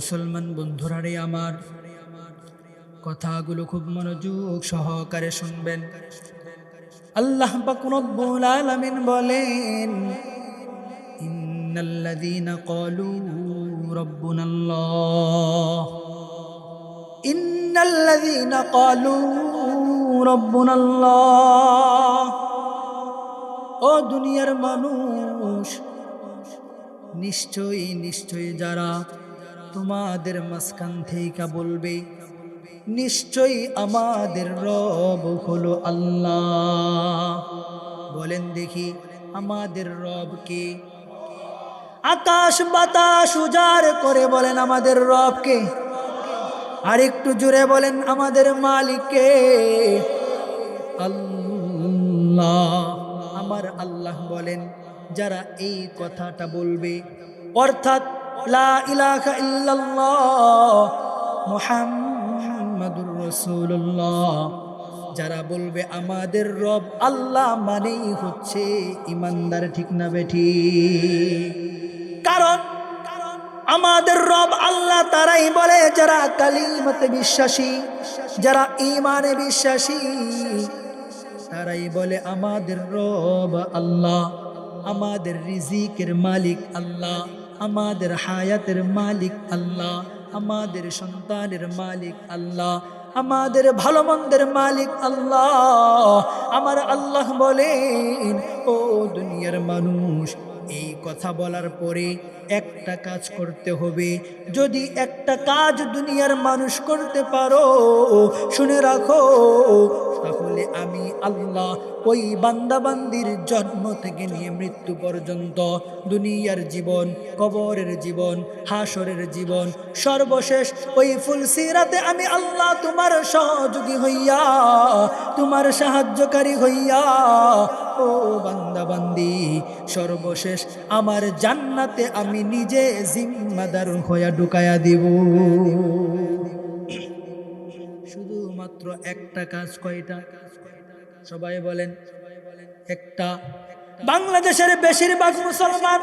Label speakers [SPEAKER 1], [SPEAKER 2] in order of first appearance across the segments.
[SPEAKER 1] মুসলমান বন্ধুরা রে আমার, কথাগুলো খুব মনোযোগ সহকারে শুনবেন। আল্লাহ পাক রব্বুল আলামিন বলেন, ইন্নাল্লাযীনা ক্বালু রাব্বুনাল্লাহ, ইন্নাল্লাযীনা ক্বালু রাব্বুনাল্লাহ। ও দুনিয়ার মানুষ, নিশ্চয়ই নিশ্চয়ই যারা তোমাদের মাঝখান থেকে বলবে নিশ্চয়ই আমাদের রব হলো আল্লাহ, বলেন দেখি আমাদের রব কে? আকাশ বাতাস উজাড় করে বলেন আমাদের রব কে? আর একটু জোরে বলেন আমাদের মালিক কে? আল্লাহ। আমার আল্লাহ বলেন, যারা এই কথাটা বলবে, অর্থাৎ লা ইলাহা ইল্লাল্লাহ মুহাম্মাদুর রাসূলুল্লাহ, যারা বলবে আমাদের রব আল্লাহ, মানেই হচ্ছে ইমানদার, ঠিক না বেঠি? কারণ আমাদের রব আল্লাহ তারাই বলে যারা কালিমাতে বিশ্বাসী, যারা ঈমানে বিশ্বাসী, তারাই বলে আমাদের রব আল্লাহ, আমাদের রিজিকের মালিক আল্লাহ, আমাদের হায়াতের মালিক আল্লাহ, আমাদের সন্তানের মালিক আল্লাহ, আমাদের ভালো মন্দের মালিক আল্লাহ। আমার আল্লাহ বলেন, ও দুনিয়ার মানুষ, এই কথা বলার পরে একটা কাজ করতে হবে। যদি একটা কাজ দুনিয়ার মানুষ করতে পারো, শুনে রাখো, তাহলে আমি আল্লাহ ওই বান্দাবান্দির জন্ম থেকে নিয়ে মৃত্যু পর্যন্ত, দুনিয়ার জীবন, কবরের জীবন, হাসরের জীবন, সর্বশেষ ওই ফুলসিরাতে আমি আল্লাহ তোমার সহযোগী হইয়া, তোমার সাহায্যকারী হইয়া, ও বান্দাবান্দি, সর্বশেষ আমার জান্নাতে আমি নিজে জিম্মাদার হইয়া ঢুকায়া দিব। শুধুমাত্র একটা কাজ। কয়টা? সবাই বলেন একটা। বাংলাদেশের বেশিরভাগ মুসলমান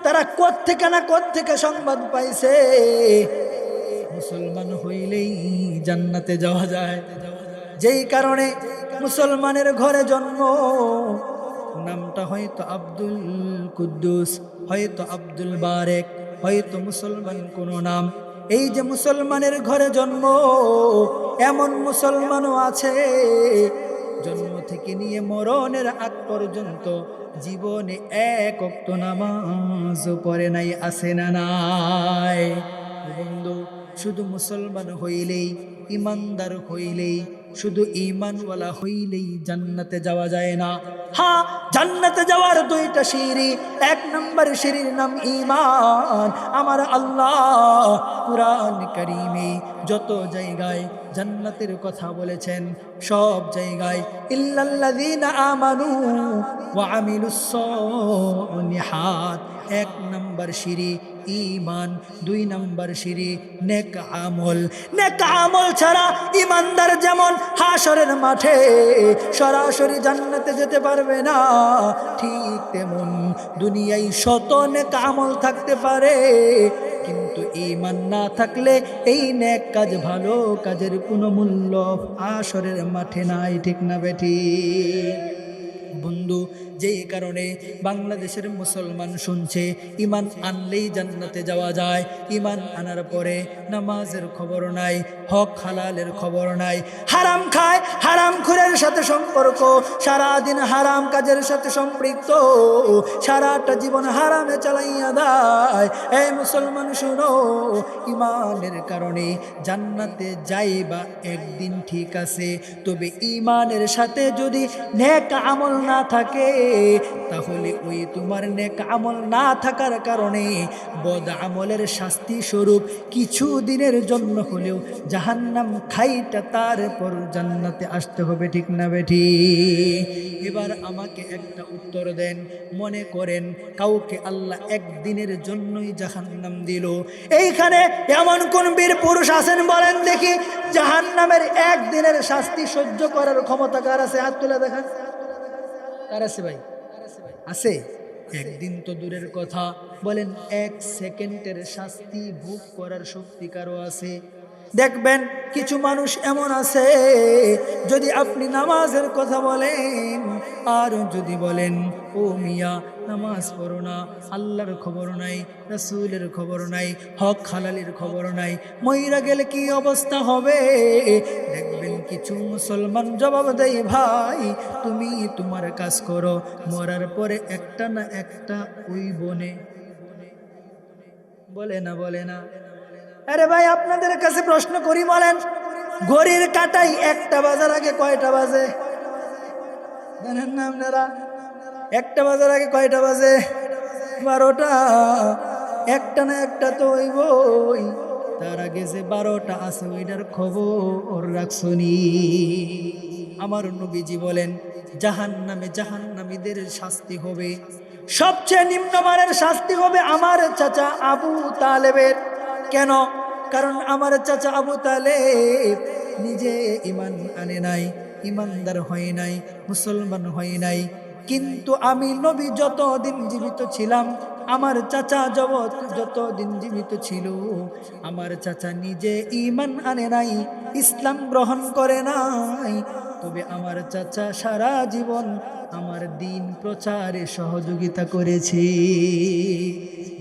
[SPEAKER 1] তারা কোত্থেকে না কোত্থেকে সংবাদ পাইছে মুসলমান হইলেই জান্নাতে যাওয়া যায়। যেই কারণে মুসলমানের ঘরে জন্ম, নামটা হয়তো আব্দুল কুদ্দুস, হয়তো আব্দুল বারেক, হয়তো মুসলমান কোনো নাম। এই যে মুসলমানের ঘরে জন্ম, এমন মুসলমানও আছে জন্ম থেকে নিয়ে মরণের আগ পর্যন্ত জীবনে এক ওয়াক্ত নামাজও পড়ে নাই, আছে না নাই? বন্ধু, শুধু মুসলমান হইলেই, ইমানদার হইলেই, শুধু ঈমানওয়ালা হইলেই জান্নাতে যাওয়া যায় না। হ্যাঁ, জান্নাতে যাওয়ার দুইটা সিঁড়ি। এক নম্বর সিঁড়ির নাম ঈমান। আমার আল্লাহ কুরআন কারীমে যত জায়গায় জান্নাতের কথা বলেছেন, সব জায়গায় ইল্লাল্লাযীনা আমানু ওয়া আমিলুস সালিহাত, এক নম্বর সিঁড়ি ঈমান, দুই নম্বর সিঁড়ি নেক আমল। নেক আমল ছাড়া ঈমানদার যেমন হাশরের মাঠে সরাসরি জান্নাতে যেতে পারবে না, ঠিক তেমন দুনিয়ায় শত নেক আমল থাকতে পারে, কিন্তু ঈমান না থাকলে এই নেক কাজ, ভালো কাজের কোনো মূল্য হাশরের মাঠে নাই, ঠিক না বেঠি? বন্ধু, যেই কারণে বাংলাদেশের মুসলমান শুনছে ঈমান আনলেই জান্নাতে যাওয়া যায়, ঈমান আনার পরে নামাজের খবর নাই, হক হালালের খবর নাই, হারাম খায়, হারাম খুরের সাথে সম্পর্ক, সারাদিন হারাম কাজের সাথে সম্পৃক্ত, সারাটা জীবন হারামে চালাইয়া দেয়। এই মুসলমান শুনো, ঈমানের কারণে জান্নাতে যাইবা একদিন, ঠিক আছে, তবে ঈমানের সাথে যদি নেক আমল না থাকে, তাহলে ওই তোমার নেক আমল না থাকার কারণে বদ আমলের শাস্তি স্বরূপ কিছু দিনের জন্য হলেও জাহান্নাম খাইটা তারপর জান্নাতে আসতে হবে, ঠিক না বেঠি? এবার আমাকে একটা উত্তর দেন, মনে করেন কাউকে আল্লাহ একদিনের জন্যই জাহান্নাম দিল, এইখানে এমন কোন বীর পুরুষ আছেন বলেন দেখি, জাহান্নামের একদিনের শাস্তি সহ্য করার ক্ষমতা কার আছে? হাত তুলে দেখান। কার আছে ভাই? আছে? একদিন তো দূরের কথা, বলেন 1 সেকেন্ডের শাস্তি ভোগ করার শক্তি কারো আছে? দেখবেন কিছু মানুষ এমন আছে, যদি আপনি নামাজের কথা বলেন আর যদি বলেন ও মিয়া নামাজ পড়ো না, আল্লাহর খবর নাই, রাসূলের খবর নাই, হক হালালের খবর নাই, মইরা গেলে কি অবস্থা হবে? দেখবেন কিছু মুসলমান জবাব দেয়, ভাই তুমি তোমার কাজ করো, মরার পরে একটা না একটা ওই বনে। বলে না বলে না? আরে ভাই আপনাদের কাছে প্রশ্ন করি, বলেন ঘড়ির কাঁটাই 1টা বাজার আগে কয়টা বাজে? জানেন না আপনারা? 1টা বাজার আগে কয়টা বাজে? 12টা। একটা না একটা তো হইবই, তার আগে যে 12টা আছে ওইটার খবর রাখছনি? আমার নবীজি বলেন জাহান্নামে জাহান্নামীদের শাস্তি হবে, সবচেয়ে নিম্নমানের শাস্তি হবে আমার চাচা আবু তালেবের। কেন? কারণ আমার চাচা আবু তালেব নিজে ঈমান আনে নাই, ঈমানদার হয় নাই, মুসলমান হয় নাই। কিন্তু আমি নবী যতদিন জীবিত ছিলাম, আমার চাচা যতদিন জীবিত ছিল, আমার চাচা নিজে ঈমান আনে নাই, ইসলাম গ্রহণ করে নাই। তবে আমার চাচা সারা জীবন আমার দিন প্রচারে সহযোগিতা করেছে।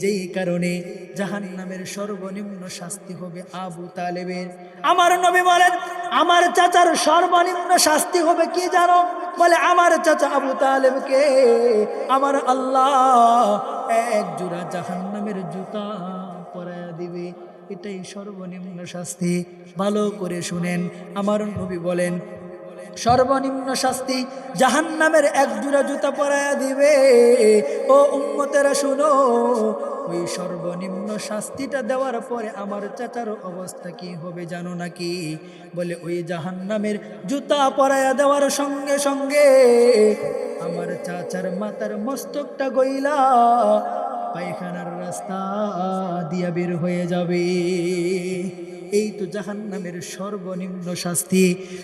[SPEAKER 1] যেই কারণে জাহান্নামের সর্বনিম্ন শাস্তি হবে আবু তালেবের। আমার নবী বলেন আমার চাচার সর্বনিম্ন শাস্তি হবে কি জানো? বলে আমার চাচা আবু তালেবকে আমার আল্লাহ 1 জোড়া জাহান্নামের জুতা পরায়া দিবে। এটাই সর্বনিম্ন শাস্তি। ভালো করে শুনেন, আমার নবী বলেন সর্বনিম্ন শাস্তি জাহান্নামের 1 জোড়া জুতা পরায়া দিবে। ও উম্মতেরা শুনো, ওই সর্বনিম্ন শাস্তিটা দেওয়ার পরে আমার চাচার অবস্থা কি হবে জানো নাকি? বলে ওই জাহান্নামের জুতা পরায়া দেওয়ার সঙ্গে সঙ্গে আমার চাচার মাথার মস্তকটা গইলা পায়খানার রাস্তা দিয়া বের হয়ে যাবে। এই তো জাহান্নামের সর্বনিম্ন শাস্তি।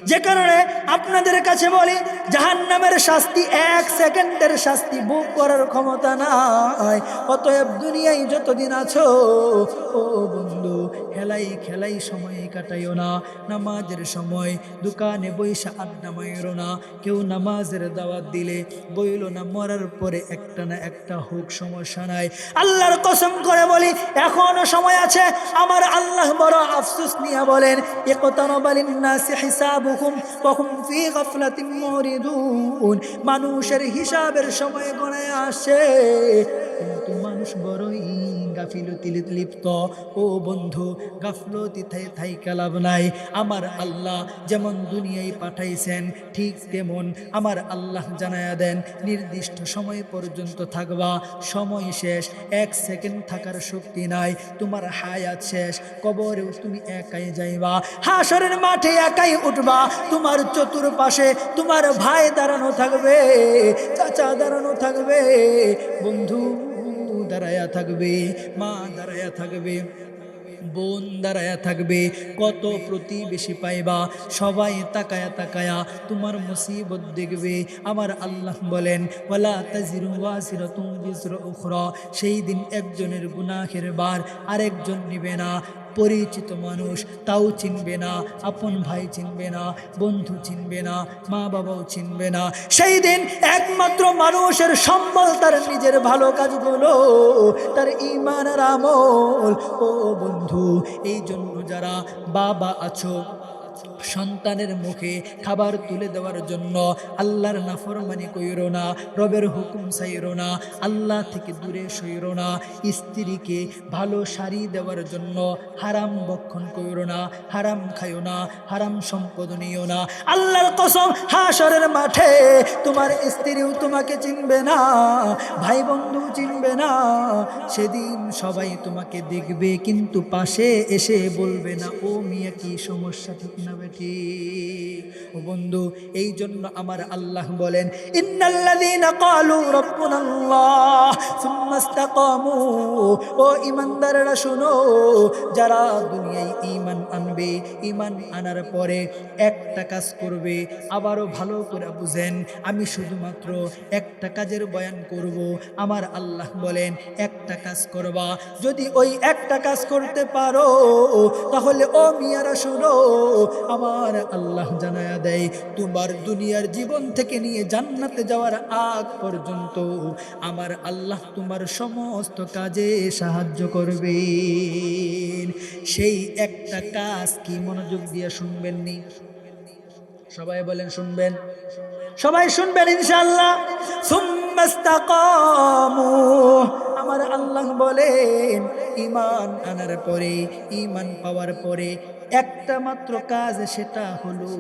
[SPEAKER 1] যে কারণে আপনাদের কাছে বলি জাহান্নামের শাস্তি 1 সেকেন্ডের শাস্তি ভোগ করার ক্ষমতা নাই। অতএব দুনিয়ায় যতদিন আছো ও বন্ধু, খেলাই খেলাই সময় কাটাইও না। নামাজের সময় দোকানে বইসা আড্ডা মাইরো না। কেউ নামাজের দাওয়াত দিলে বইল না, মরার পরে একটা না একটা হোক, সমস্যা নাই। আল্লাহর কসম করে বলি এখনো সময় আছে। আমার আল্লাহ বড় আফসোস নিয়ে বলেন ইকতারাবা লিন-নাসি হিসাবুহুম ওয়া হুম ফি গাফলাতিন মুরিদুন। মানুষের হিসাবের সময় গণায় আসে, কিন্তু মানুষ বড়ই গাফিলতিতে লিপ্ত। ও বন্ধু, গাফলতি থাইকা লাভ নাই। আমার আল্লাহ যেমন দুনিয়ায় পাঠাইছেন ঠিক তেমন আমার আল্লাহ জানায়া দেন নির্দিষ্ট সময় পর্যন্ত থাকবা, সময় শেষ, 1 সেকেন্ড থাকার শক্তি নাই। তোমার হায়াত শেষ, কবরেও তুমি একাই যাইবা, হাসরের মাঠে একাই উঠবা। তোমার চতুর্পাশে তোমার ভাই দাঁড়ানো থাকবে, চাচা দাঁড়ানো থাকবে, বন্ধু দাঁড়ায়া থাকবে, মা দাঁড়ায়া থাকবে, বোন দাঁড়ায়া থাকবে, কত প্রতিবেশী পাইবা, সবাই তাকায়া তাকায়া তোমার মুসিবত দেখবে। আমার আল্লাহ বলেন ওয়ালা তাজিরু ওয়াজিরাতুন বিজরা উখরা। সেই দিন একজনের গুনাহের ভার আরেকজন নিবে না। পরিচিত মানুষ তাও চিনবে না, আপন ভাই চিনবে না, বন্ধু চিনবে না, মা বাবাও চিনবে না। সেই দিন একমাত্র মানুষের সম্বল তার নিজের ভালো কাজগুলো, তার ঈমান আর আমল। ও বন্ধু, এই জন্য যারা বাবা আছো, সন্তানের মুখে খাবার তুলে দেওয়ার জন্য আল্লাহর নাফরমানি কইরো না, রবের হুকুম চাইরো না, আল্লাহ থেকে দূরে সইরো না। স্ত্রীকে ভালো শাড়ি দেওয়ার জন্য হারাম ভক্ষণ কইরো না, হারাম খাইও না, হারাম সম্পদ নিও না। আল্লাহর কসম হাসরের মাঠে তোমার স্ত্রীও তোমাকে চিনবে না, ভাই বন্ধু চিনবে না। সেদিন সবাই তোমাকে দেখবে কিন্তু পাশে এসে বলবে না ও মিয়া কি সমস্যা, ঠিক না? না বেটি? ও বন্ধু, এই জন্য আমার আল্লাহ বলেন, ইন্নাল্লাযীনা ক্বালু রাব্বুনাল্লাহ সুম্মা ইসতাকামু, ও ঈমানদাররা শুনো, যারা দুনিয়ায় ঈমান আনবে, ঈমান আনার পরে একটা কাজ করবে। আবারও ভালো করে বুঝেন, আমি শুধুমাত্র একটা কাজের বয়ান করব। আমার আল্লাহ বলেন একটা কাজ করবা, যদি ওই একটা কাজ করতে পারো তাহলে ও মিয়ারা শুনো, আমার আল্লাহ জানায়া দেয় তোমার দুনিয়ার জীবন থেকে নিয়ে জান্নাতে যাওয়ার আগ পর্যন্ত আমার আল্লাহ তোমার সমস্ত কাজে সাহায্য করবে। সেই একটা কাজ কি? মনোযোগ দিয়ে শুনবেন নি? সবাই বলেন শুনবেন, সবাই শুনবেন ইনশাআল্লাহ। সুম্মাস্তাকামু, আমার আল্লাহ বলেন ঈমান আনার পরে, ঈমান পাওয়ার পরে একটা মাত্র কাজ, সেটা হলো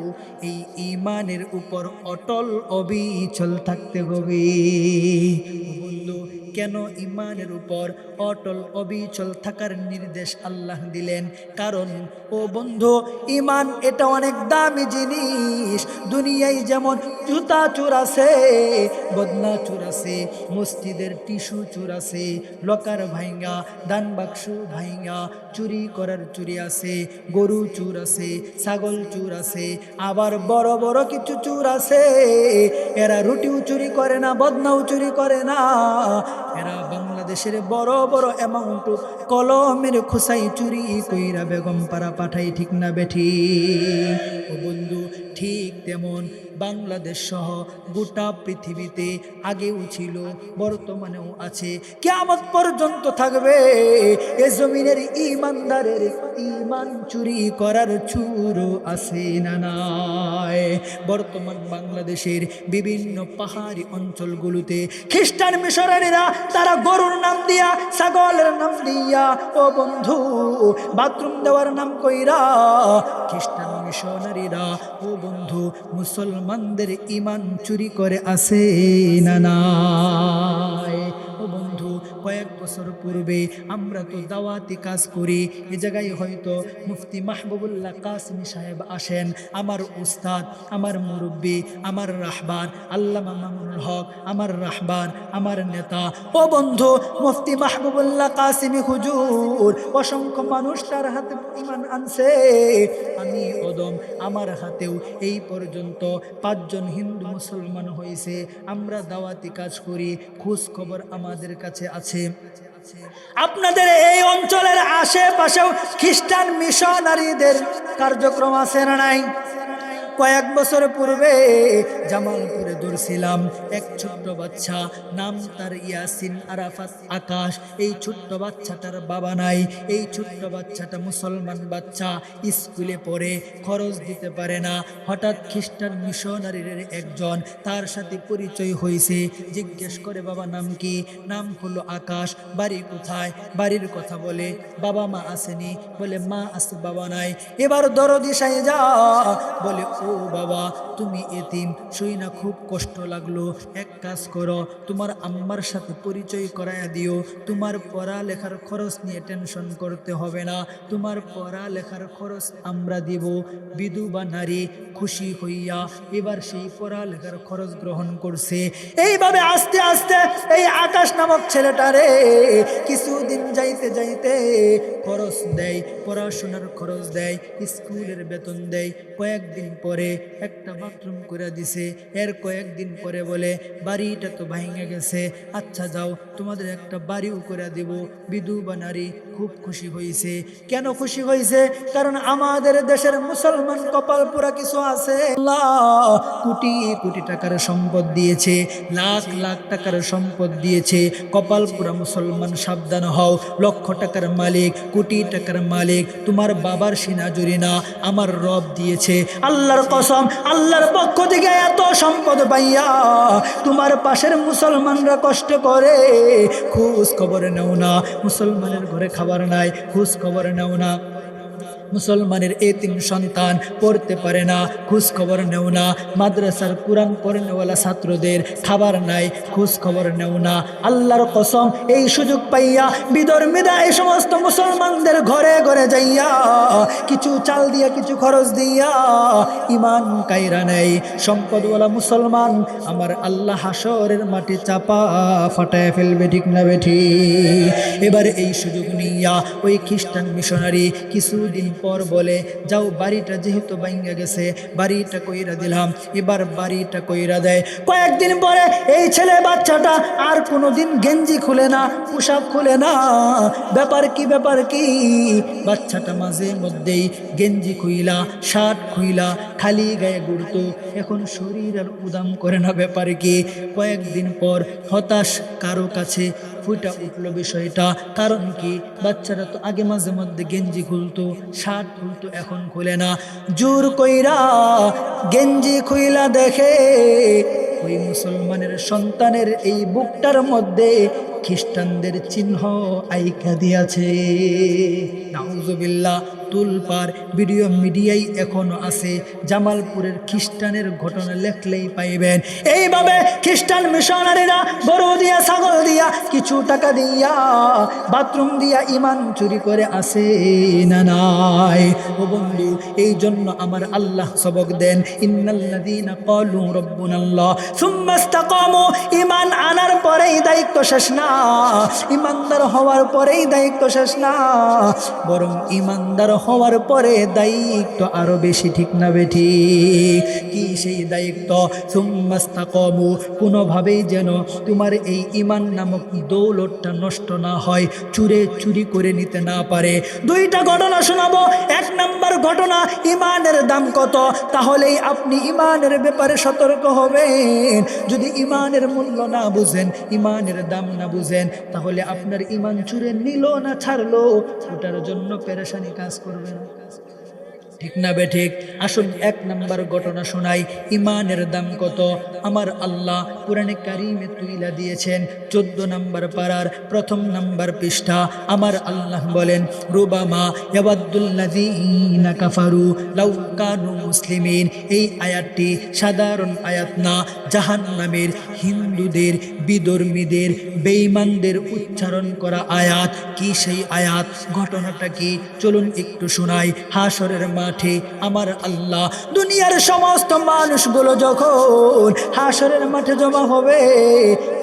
[SPEAKER 1] এই ঈমানের উপর অটল অবিচল থাকতে হবে। বন্ধু, কেন ঈমানের উপর অটল অবিচল থাকার নির্দেশ আল্লাহ দিলেন? কারণ ও বন্ধু, ঈমান এটা অনেক দামি জিনিস। দুনিয়ায় যেমন জুতা চোর আছে, বদনা চোর আছে, মসজিদের টিস্যু চোর আছে, লকার ভাইঙ্গা, দান বাক্স ভাইঙ্গা চুরি করার চুরি আছে, গরু চোর আছে, ছাগল চোর আছে, আবার বড় বড় কিছু চোর আছে। এরা রুটিও চুরি করে না, বদনাও চুরি করে না, এরা বাংলাদেশের বড় বড় অ্যামাউন্ট কলমের খোসাই চুরি কইরা বেগম পাড়া পাঠাই, ঠিক না বেঠি? ও বন্ধু, ঠিক তেমন বাংলাদেশ সহ গোটা পৃথিবীতে আগেও ছিল, বর্তমানেও আছে, কিয়ামত পর্যন্ত থাকবে। এ জমিনের ঈমানদারের ঈমান চুরি করার চুরও আছে না নাই? বর্তমান বাংলাদেশের বিভিন্ন পাহাড়ি অঞ্চলগুলোতে খ্রিস্টান মিশনারিরা তারা গরুর নাম দিয়া, ছাগলের নাম দিয়া, ও বন্ধু বাথরুম দেওয়ার নাম কইরা খ্রিস্টান মিশনারিরা, ও বন্ধু মুসলমানদের ঈমান চুরি করে আছে না নাই? ও বন্ধু, কয়েক বছর পূর্বে আমরা তো দাওয়াতি কাজ করি, এ জায়গায় হয়তো মুফতি মাহবুবুল্লাহ কাসিমি সাহেব আসেন, আমার উস্তাদ, আমার মুরব্বী, আমার রাহবার আল্লামা মামুনুল হক, আমার রাহবার, আমার নেতা। ও বন্ধু, মুফতি মাহবুবুল্লাহ কাসিমি হুজুর, অসংখ্য মানুষ তার হাতে ঈমান আনছে। আমি অদম, আমার হাতেও এই পর্যন্ত 5 জন হিন্দু মুসলমান হয়েছে। আমরা দাওয়াতি কাজ করি, খোঁজ খবর আমাদের কাছে আছে। আপনাদের এই অঞ্চলের আশেপাশেও খ্রিস্টান মিশনারিদের কার্যক্রম আছে না নাই? কয়েক বছর পূর্বে জামালপুরে ধরছিলাম এক ছোট্ট বাচ্চা, নাম তার ইয়াসিন আরাফাত আকাশ। এই ছোট্ট বাচ্চাটার বাবা নাই, এই ছোট্ট বাচ্চাটা মুসলমান বাচ্চা, স্কুলে পড়ে, খরচ দিতে পারে না। হঠাৎ খ্রিস্টান মিশনারির একজন তার সাথে পরিচয় হয়েছে, জিজ্ঞেস করে বাবা নাম কি? নাম হলো আকাশ। বাড়ি কোথায়? বাড়ির কথা বলে। বাবা মা আসেনি? বলে মা আছে, বাবা নাই। এবার দরদি সাহেজা বলে, ও বাবা তুমি এতিম, শুই না খুব কষ্ট লাগলো, এক কাজ করো, তোমার আম্মার সাথে পরিচয় করায়া দিও, তোমার পড়ালেখার খরচ নিয়ে টেনশন করতে হবে না, তোমার পড়ালেখার খরচ আমরা দিব। বিধবা নারী খুশি হইয়া এবার সেই পড়ালেখার খরচ গ্রহণ করছে। এইভাবে আস্তে আস্তে এই আকাশ নামক ছেলেটারে কিছুদিন যাইতে যাইতে খরচ দেয়, পড়াশোনার খরচ দেয়, স্কুলের বেতন দেয়। কয়েকদিন পরে একটা বাথরুম করে দিছে। এর কয়েকদিন পরে বলে বাড়িটা তো ভাঙে গেছে, আচ্ছা যাও তোমাদের একটা বাড়িও করে দিব। বিধবা নারী খুব খুশি হয়েছে। কেন খুশি হয়েছে? কারণ আমাদের দেশের মুসলমান কপাল পুরা কিছু আছে। আল্লাহ কোটি কোটি টাকার সম্পদ দিয়েছে, লাখ লাখ টাকার সম্পদ দিয়েছে। কপাল পুরা মুসলমান, সাবধান হও। লক্ষ টাকার মালিক, কোটি টাকার মালিক তোমার বাবার সিনাজুরি না, আমার রব দিয়েছে। আল্লাহর কসম, আল্লাহর পক্ষ থেকে এত সম্পদ পাইয়া তোমার পাশের মুসলমানরা কষ্ট করে, খোঁজ খবর নেও না। মুসলমানের ঘরে খাবার নাই, খোঁজ খবর নেও না। মুসলমানের এতিম সন্তান পড়তে পারে না, খোঁজ খবর নেও না। মাদ্রাসার কোরআন পড়নেওয়ালা ছাত্রদের খাবার নাই, খোঁজ খবর নেও না। আল্লাহর কসম, এই সুযোগ পাইয়া বিধর্মীরা এই সমস্ত মুসলমানদের ঘরে ঘরে যাইয়া কিছু চাল দিয়া কিছু খরচ দিয়া ইমান কাইরা নেই সম্পদওয়ালা মুসলমান আমার আল্লাহ হাসরের মাটি চাপা ফাটায় ফেলবে, ঠিক না বেঠি? এবার এই সুযোগ নিয়া ওই খ্রিস্টান মিশনারি কিছুদিন পর বলে, যাও বাড়িটা যেহেতু ভাঙ্গা গেছে বাড়িটা কইরা দিলাম। এবার বাড়িটা কইরা দেয়। কয়েকদিন পরে এই ছেলে বাচ্চাটা আর কোনোদিন গেঞ্জি খুলে না, পোশাক খুলে না। ব্যাপার কি বাচ্চাটা মাঝে মধ্যেই গেঞ্জি খুইলা শার্ট খুইলা খালি গায়ে ঘুরতো, এখন শরীর আর উদাম করে না। ব্যাপার কি? কয়েকদিন পর হতাশ কারো কাছে ফুটা উঠলো বিষয়টা। কারণ কি? বাচ্চারা তো আগে মাঝে মধ্যে গেঞ্জি খুলতো, শার্ট খুলতো, এখন খুলে না। জোর কইরা গেঞ্জি খুইলা দেখে ওই মুসলমানের সন্তানের এই বুকটার মধ্যে খ্রিস্টানদের চিহ্ন আইকা দিয়াছে। নাউজুবিল্লাহ। তুলপার ভিডিও মিডিয়ায় এখনো আছে। জামালপুরের খ্রিস্টানের ঘটনা লেখলেই পাইবেন। এইভাবে খ্রিস্টান মিশনারিরা গরু দিয়া ছাগল দিয়া কিছু টাকা দিয়া বাথরুম দিয়া ইমান চুরি করে আসে না নাই? ও বন্ধু, এই জন্য আমার আল্লাহ সবক দেন, ইন্নাল্লাযীনা ক্বালু রাব্বুনাল্লাহ সুম্মা ইসতাকামু। ইমান আনার পরেই দায়িত্ব শেষ না, ইমানদার হওয়ার পরেই দায়িত্ব শেষ না, বরং ইমানদার হওয়ার পরে দায়িত্ব আরো বেশি, ঠিক না বেঠি? কি সেই দায়িত্ব? সুম্মা ইসতাকামু, কোনোভাবেই যেন তোমার এই ইমান নামক দৌলতটা নষ্ট না হয়, চুরি করে নিতে না পারে। দুইটা ঘটনা শোনাবো। এক নাম্বার ঘটনা, ইমানের দাম কত, তাহলেই আপনি ইমানের ব্যাপারে সতর্ক হবেন। যদি ইমানের মূল্য না বুঝেন, ইমানের দাম না বুঝেন, তাহলে আপনার ইমান চুরে নিল না ছাড়লো, ওটার জন্য পেরেশানি কাজ করবে না, ঠিক না বেঠিক? আসুন এক নাম্বার ঘটনা শোনাই, ইমানের দাম কত। আমার আল্লাহ কুরআনে কারিমে তুইলা দিয়েছেন 14 নম্বর পারার 1 নম্বর পৃষ্ঠা। আমার আল্লাহ বলেন, রুবামা ইয়াওয়াদ্দুল্লাযীনা কাফারু লাউ কানু মুসলিমিন। এই আয়াতটি সাধারণ আয়াত না, জাহান্নামের হিন্দুদের, বিধর্মীদের, বেঈমানদের উচ্চারণ করা আয়াত। কি সেই আয়াত? ঘটনাটা কি? চলুন একটু শোনাই। হাসরের মাঠে আমার আল্লাহ দুনিয়ার সমস্ত মানুষগুলো যখন হাসরের মাঠে জমা হবে,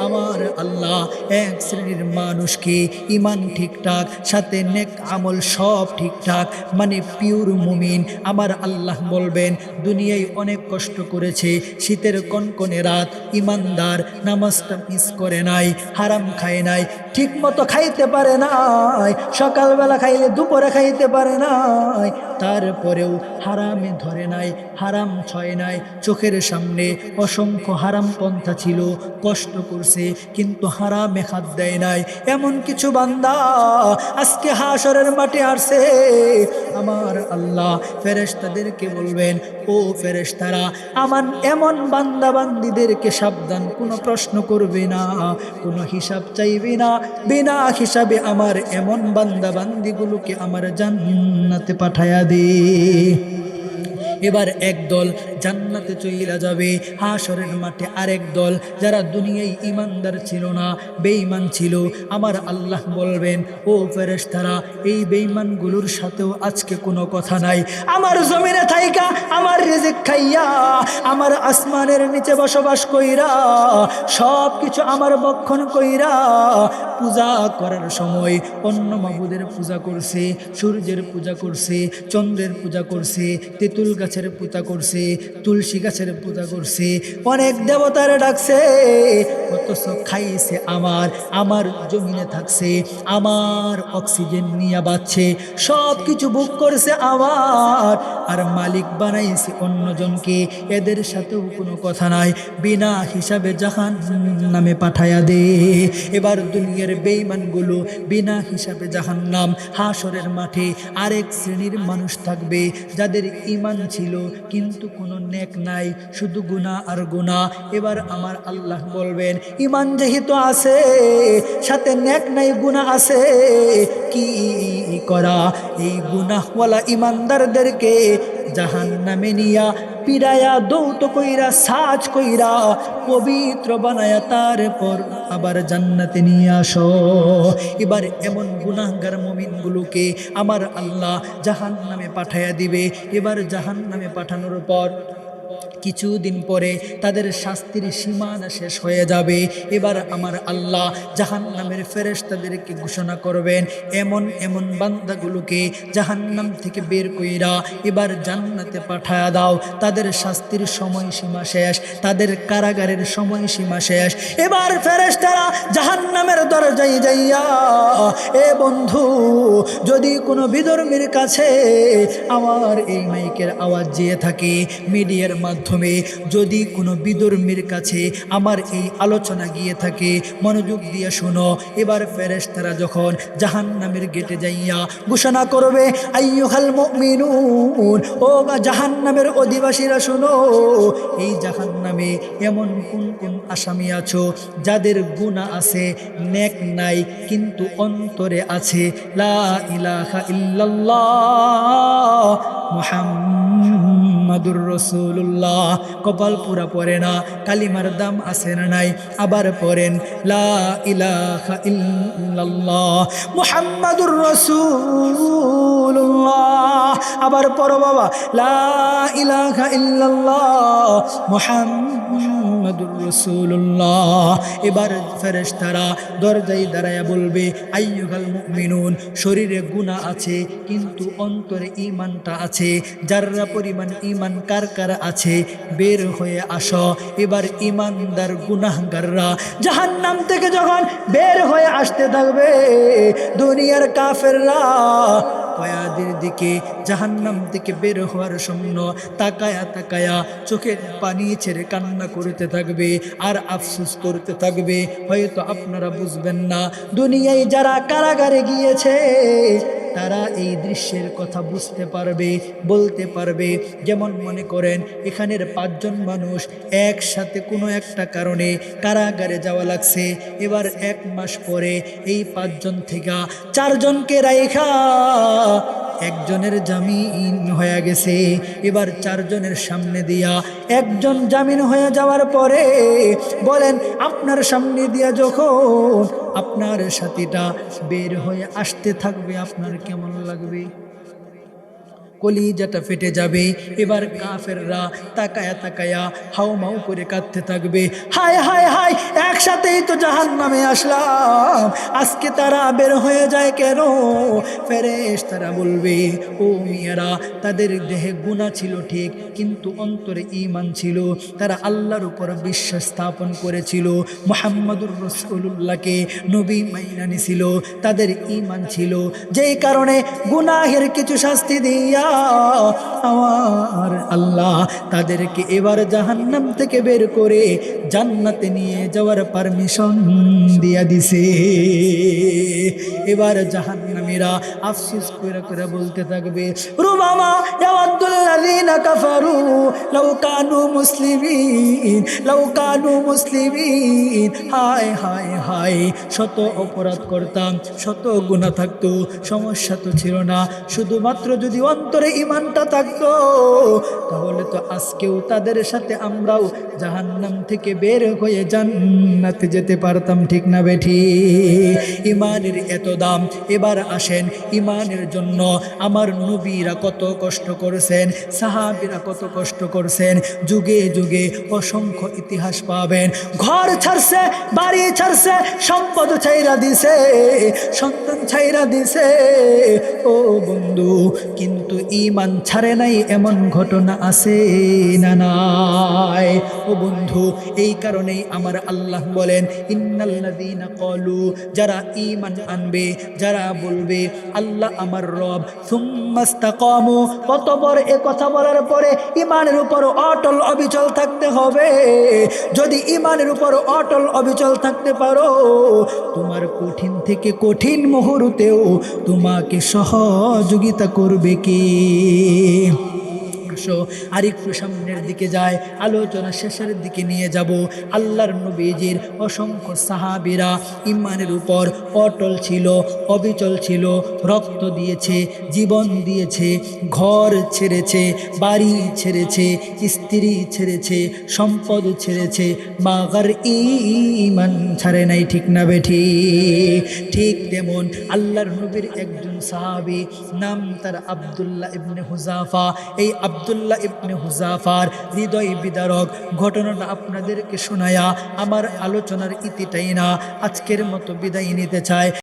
[SPEAKER 1] আমার আল্লাহ এক শ্রেণীর মানুষকে ইমান ঠিকঠাক, সাথে নেক আমল সব ঠিকঠাক, মানে পিওর মুমিন, আমার আল্লাহ বলবেন দুনিয়ায় অনেক কষ্ট করেছে, শীতের কনকনে রাত, ইমানদার, নামাজটা মিস করে নাই, হারাম খায় নাই, ঠিক মতো খাইতে পারে নাই, সকালবেলা খাইলে দুপুরে খাইতে পারে নাই, তারপরেও হারামে ধরে নাই, হারাম ছয় নাই, চোখের সামনে অসংখ্য হারাম পন্থা ছিল, কষ্ট করছে কিন্তু হারামে হাত দেয় নাই। এমন কিছু বান্দা আজকে হাসরের মাঠে আসছে। আমার আল্লাহ ফেরেশতাদেরকে বলবেন, ও ফেরেশতারা, আমার এমন বান্দা বান্দিদেরকে সাবধান, কোনো প্রশ্ন করবে না, কোনো হিসাব চাইবে না, বিনা হিসাবে আমার এমন বান্দা বান্দিগুলোকে আমার জান্নাতে পাঠায়া দে। এবার একদল জান্নাতে চইলা যাবে, হাসরের মাঠে আরেক দল যারা দুনিয়ায় ইমানদার ছিল না, বেঈমান ছিল, আমার আল্লাহ বলবেন, ও ফেরেশতারা, এই বেঈমানগুলোর সাথেও আজকে কোনো কথা নাই। আমার জমিনে থাইকা, আমার রিজিক খাইয়া, আমার আসমানের নিচে বসবাস কইরা, সব কিছু আমার বক্ষণ কইরা পূজা করার সময় অন্য মাবুদের পূজা করছে, সূর্যের পূজা করছে, চন্দ্রের পূজা করছে, তেঁতুল গাছের পূজা করছে, তুলসী গাছের পূজা করছে, অনেক দেবতার ডাকছে, অথচ খাইছে আমার জমিনে থাকছে, আমার অক্সিজেন নিয়ে বাঁচছে, সব কিছু বুক করছে আমার, আর মালিক বানাইছে অন্যজনকে, এদের সাথেও কোনো কথা নাই, বিনা হিসাবে জাহান্নামে পাঠায়া দে। এবার দুনিয়ার বেঈমানগুলো বিনা হিসাবে জাহান্নাম। হাসরের মাঠে আরেক শ্রেণীর মানুষ থাকবে যাদের ইমান ছিল কিন্তু কোনো নেক নাই, শুধু গুনাহ আর গুনাহ। এবার আমার আল্লাহ বলবেন, ইমান যেহেতু আছে, সাথে নেক নাই, গুনাহ আছে, কি করা? এই গুনাহওয়ালা ইমানদারদেরকে জাহান্নামে নিয়া পিরায়া দৌত কইরা সাজ কইরা পবিত্র বানায়া তারপর আবার জান্নাতে নিয়ে আসো। এবার এমন গুনাহগার মুমিনগুলোকে আমার আল্লাহ জাহান্নামে পাঠায়া দিবে। এবার জাহান্নামে পাঠানোর পর কিছুদিন পরে তাদের শাস্তির সীমানা শেষ হয়ে যাবে। এবার আমার আল্লাহ জাহান্নামের ফেরেশতাদেরকে ঘোষণা করবেন, এমন এমন বান্দাগুলোকে জাহান্নাম থেকে বের কইরা এবার জান্নাতে পাঠায়া দাও। তাদের শাস্তির সময়সীমা শেষ, তাদের কারাগারের সময়সীমা শেষ। এবার ফেরেশতারা জাহান্নামের দরজায় যাইয়া, এ বন্ধু, যদি কোনো বিধর্মীর কাছে আমার এই মাইকের আওয়াজ যেয়ে থাকে, মিডিয়ার মাধ্যমে যদি কোনো বিধর্মীর কাছে আমার এই আলোচনা গিয়ে থাকে, মনোযোগ দিয়ে শোনো। এবার ফেরেশতারা যখন জাহান্নামের গেটে যাইয়া ঘোষণা করবে, আইয়ুহাল মুমিনুন, ও জাহান্নামের অধিবাসীরা শোনো, এই জাহান্নামে এমন কোন কোন আসামি আছো যাদের গুনাহ আছে, নেক নাই, কিন্তু অন্তরে আছে লা ইলাহা ইল্লাল্লাহ মুহাম্মাদুর রাসূলুল্লাহ। কপাল পুরা পড়ে না, কালিমার দাম আছে না নাই? আবার পড়েন লা ইলাহা ইল্লাল্লাহ মুহাম্মাদুর রাসূলুল্লাহ। আবার পড়ো বাবা, লা ইলাহা ইল্লাল্লাহ মুহাম্মাদুর রাসূলুল্লাহ। এবার ফেরেশতারা দরজায় দাঁড়ায়া বলবে, আইয়ুহাল মুমিনুন, শরীরে গুনাহ আছে কিন্তু অন্তরে ঈমানটা আছে, যাররা পরিমাণ ঈমান কার কার আছে বের হয়ে আসো। এবার ঈমানদার গুনাহগাররা জাহান্নাম থেকে যখন বের হয়ে আসতে থাকবে, দুনিয়ার কাফেররা কয়াদের দিকে জাহান্নাম থেকে বের হওয়ার জন্য তাকায়া তাকায়া চোখের পানি ছেড়ে কান্না করতে থাকবে আর আফসোস করতে থাকবে। হয়তো আপনারা বুঝবেন না, দুনিয়ায় যারা কারাগারে গিয়েছে তারা এই দৃশ্যের কথা বুঝতে পারবে, বলতে পারবে। যেমন মনে করেন এখানের 5 জন মানুষ একসাথে কোনো একটা কারণে কারাগারে যাওয়া লাগছে। এবার 1 মাস পরে এই 5 জন থেকে 4 জনকে রাইখা একজনের জামিন হয়ে গেছে। এবার 4 জনের সামনে দিয়া একজন জামিন হয়ে যাওয়ার পরে বলেন, আপনার সামনে দিয়া যখন আপনার সাথীটা বের হয়ে আসতে থাকবে, আপনার কেমন লাগবে? কলিজাটা ফেটে যাবে। এবার কাফেররা তাকায়া তাকায়া হাউমাউ করে কাঁদতে থাকবে, হায় হায় হায়, একসাথেই তো জাহান্নামে আসলাম, আজকে তারা বের হয়ে যায় কেন? ফেরেশতারা বলবে, ও মিয়ারা, তাদের দেহে গুনাহ ছিল ঠিক, কিন্তু অন্তরে ঈমান ছিল। তারা আল্লাহর উপর বিশ্বাস স্থাপন করেছিল, মুহাম্মাদুর রাসূলুল্লাহকে নবী মাইনা নিছিল, তাদের ঈমান ছিল। যেই কারণে গুনাহের কিছু শাস্তি দিয়া আমার আল্লাহ তাদেরকে এবার জাহান্নাম থেকে বের করে জান্নাতে নিয়ে যাওয়ার পারমিশন দিয়া দিছে। এবার জাহান্নামীরা আফসোস করে করে বলতে থাকবে, রুবামা ইয়াওয়াদুল্লাযিনা কাফারু লাউ কানু মুসলিমিন, লাউ কানু মুসলিমিন। হায় হায় হায়, শত অপরাধ করতাম, শত গুনাহ থাকতো, সমস্যা তো ছিল না, শুধুমাত্র যদি অন্তরে ঈমানটা থাকতো তাহলে তো আজকেও তাদের সাথে আমরাও জাহান্নাম থেকে বের হয়ে জান্নাতে যেতে পারতাম, ঠিক না বেঠি? ঈমানের এত দাম। এবার আসেন, ঈমানের জন্য আমার নবীরা কত কষ্ট করেছেন, সাহাবীরা কত কষ্ট করেছেন, যুগে যুগে অসংখ্য ইতিহাস পাবেন। ঘর ছাড়ছে, বাড়ি ছাড়ছে, সম্পদ ছাইরা দিছে, সন্তান ছাইরা দিছে, ও বন্ধু, কিন্তু ঈমান ছাড়ে নাই এমন ঘটনা আছে না নাই? ও বন্ধু, এই কারণেই আমার আল্লাহ বলেন, ইন্নাল্লাযীনা ক্বালু, যারা ঈমান আনবে, যারা বলবে আল্লাহ আমার রব, সুম্মাস্তাকামু, কতবার এ কথা বলার পরে ঈমানের উপর অটল অবিচল থাকতে হবে। যদি ঈমানের উপর অটল অবিচল থাকতে পারো, তোমার কঠিন থেকে কঠিন মুহূর্তেও তোমাকে সহযোগিতা করবে কে? আদর্শ। আরেকটু সামনের দিকে যায়, আলোচনা শেষের দিকে নিয়ে যাব। আল্লাহর নবীজির অসংখ্য সাহাবীরা ইমানের উপর অটল ছিল, অবিচল ছিল, রক্ত দিয়েছে, জীবন দিয়েছে, ঘর ছেড়েছে, বাড়ি ছেড়েছে, স্ত্রী ছেড়েছে, সম্পদ ছেড়েছে, মাগার ঈমান ছাড়ে নাই। ঠিক না বেঠি? ঠিক তেমন আল্লাহর নবীর একজন সাহাবী, নাম তার আব্দুল্লাহ ইবনে হুযাফা। এই আব্দুল্লাহ ইবনে হুযাফার হৃদয় বিদারক ঘটনাটা আপনাদেরকে শোনায়া আমার আলোচনার ইতিটাই না, আজকের মতো বিদায় নিতে চায়।